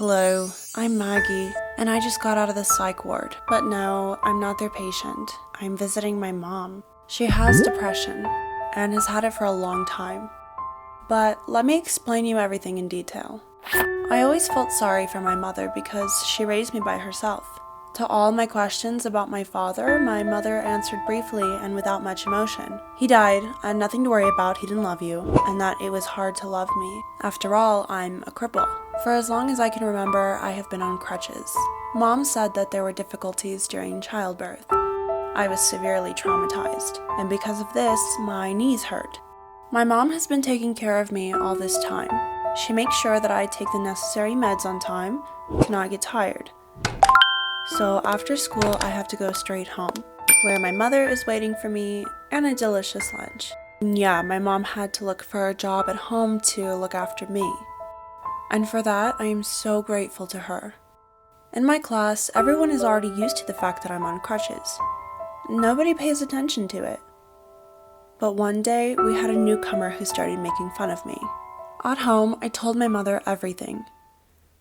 Hello, I'm Maggie, and I just got out of the psych ward. But no, I'm not their patient. I'm visiting my mom. She has depression, and has had it for a long time. But let me explain you everything in detail. I always felt sorry for my mother because she raised me by herself. To all my questions about my father, my mother answered briefly and without much emotion. He died, and nothing to worry about, he didn't love you, and that it was hard to love me. After all, I'm a cripple. For as long as I can remember, I have been on crutches. Mom said that there were difficulties during childbirth. I was severely traumatized, and because of this, my knees hurt. My mom has been taking care of me all this time. She makes sure that I take the necessary meds on time, cannot get tired. So after school, I have to go straight home, where my mother is waiting for me and a delicious lunch. And yeah, my mom had to look for a job at home to look after me. And for that, I am so grateful to her. In my class, everyone is already used to the fact that I'm on crutches. Nobody pays attention to it. But one day, we had a newcomer who started making fun of me. At home, I told my mother everything.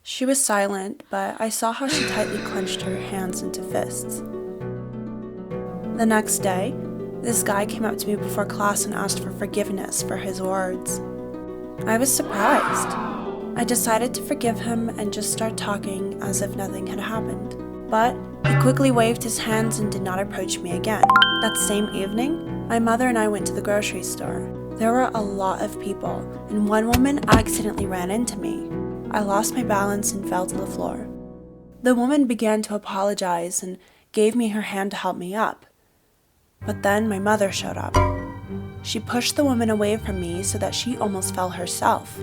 She was silent, but I saw how she tightly clenched her hands into fists. The next day, this guy came up to me before class and asked for forgiveness for his words. I was surprised. I decided to forgive him and just start talking as if nothing had happened. But he quickly waved his hands and did not approach me again. That same evening, my mother and I went to the grocery store. There were a lot of people, and one woman accidentally ran into me. I lost my balance and fell to the floor. The woman began to apologize and gave me her hand to help me up. But then my mother showed up. She pushed the woman away from me so that she almost fell herself.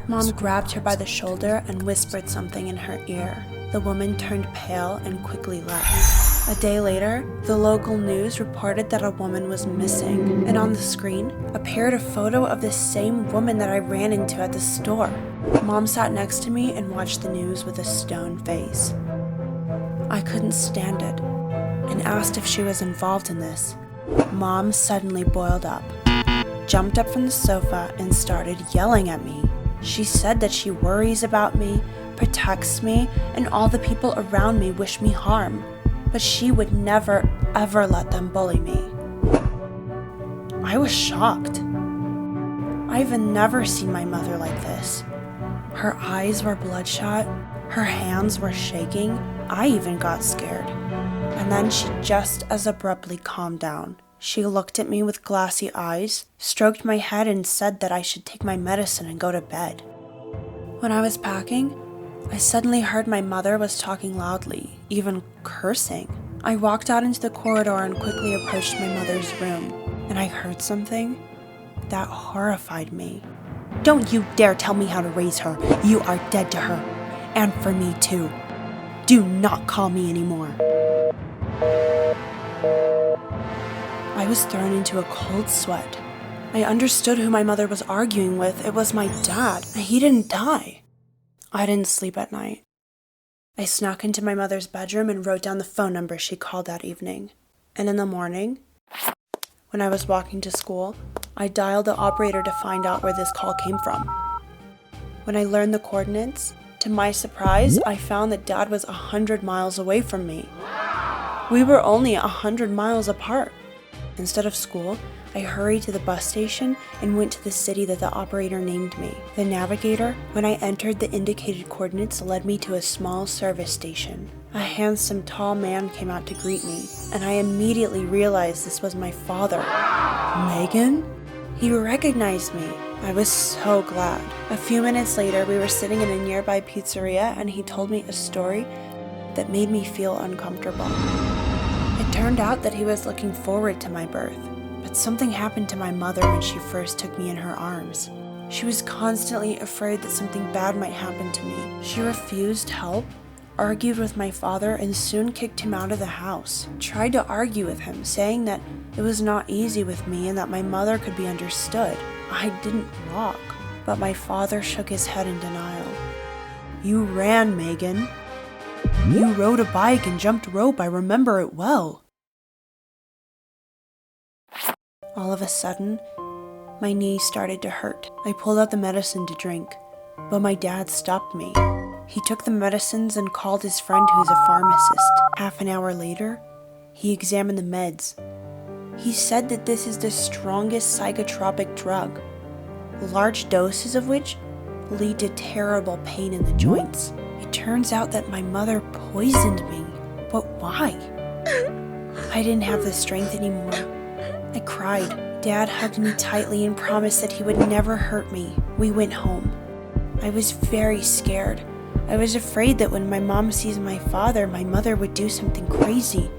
Mom grabbed her by the shoulder and whispered something in her ear. The woman turned pale and quickly left. A day later, the local news reported that a woman was missing, and on the screen appeared a photo of the same woman that I ran into at the store. Mom sat next to me and watched the news with a stone face. I couldn't stand it, and asked if she was involved in this. Mom suddenly boiled up, jumped up from the sofa, and started yelling at me. She said that she worries about me, protects me, and all the people around me wish me harm, but she would never, ever let them bully me. I was shocked. I've never seen my mother like this. Her eyes were bloodshot, her hands were shaking. I even got scared. And then she just as abruptly calmed down. She looked at me with glassy eyes, stroked my head, and said that I should take my medicine and go to bed. When I was packing, I suddenly heard my mother was talking loudly, even cursing. I walked out into the corridor and quickly approached my mother's room, and I heard something that horrified me. "Don't you dare tell me how to raise her. You are dead to her. And for me too. Do not call me anymore." I was thrown into a cold sweat. I understood who my mother was arguing with. It was my dad. He didn't die. I didn't sleep at night. I snuck into my mother's bedroom and wrote down the phone number she called that evening. And in the morning, when I was walking to school, I dialed the operator to find out where this call came from. When I learned the coordinates, to my surprise, I found that Dad was 100 miles away from me. We were only 100 miles apart. Instead of school, I hurried to the bus station and went to the city that the operator named me. The Navigator, when I entered the indicated coordinates, led me to a small service station. A handsome, tall man came out to greet me, and I immediately realized this was my father. "Megan?" He recognized me. I was so glad. A few minutes later, we were sitting in a nearby pizzeria, and he told me a story that made me feel uncomfortable. It turned out that he was looking forward to my birth. But something happened to my mother when she first took me in her arms. She was constantly afraid that something bad might happen to me. She refused help, argued with my father, and soon kicked him out of the house. Tried to argue with him, saying that it was not easy with me and that my mother could be understood. I didn't walk, but my father shook his head in denial. "You ran, Megan. You rode a bike and jumped rope. I remember it well." All of a sudden, my knee started to hurt. I pulled out the medicine to drink. but my dad stopped me. He took the medicines and called his friend who's a pharmacist. Half an hour later, he examined the meds. He said that this is the strongest psychotropic drug, large doses of which lead to terrible pain in the joints. It turns out that my mother poisoned me, but why? I didn't have the strength anymore. I cried. Dad hugged me tightly and promised that he would never hurt me. We went home. I was very scared. I was afraid that when my mom sees my father, my mother would do something crazy.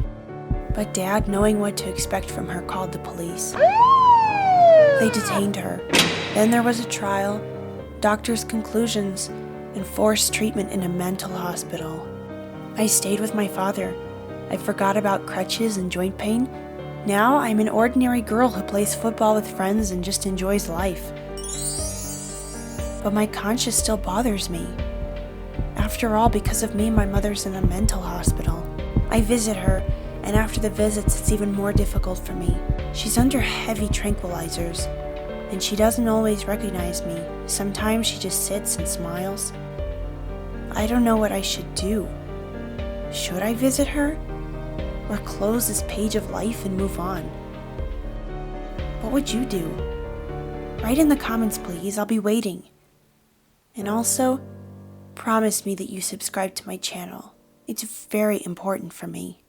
But Dad, knowing what to expect from her, called the police. They detained her. Then there was a trial, doctors' conclusions, and forced treatment in a mental hospital. I stayed with my father. I forgot about crutches and joint pain. Now I'm an ordinary girl who plays football with friends and just enjoys life. But my conscience still bothers me. After all, because of me, my mother's in a mental hospital. I visit her, and after the visits, it's even more difficult for me. She's under heavy tranquilizers, and she doesn't always recognize me. Sometimes she just sits and smiles. I don't know what I should do. Should I visit her? Or close this page of life and move on? What would you do? Write in the comments, please. I'll be waiting. And also, promise me that you subscribe to my channel. It's very important for me.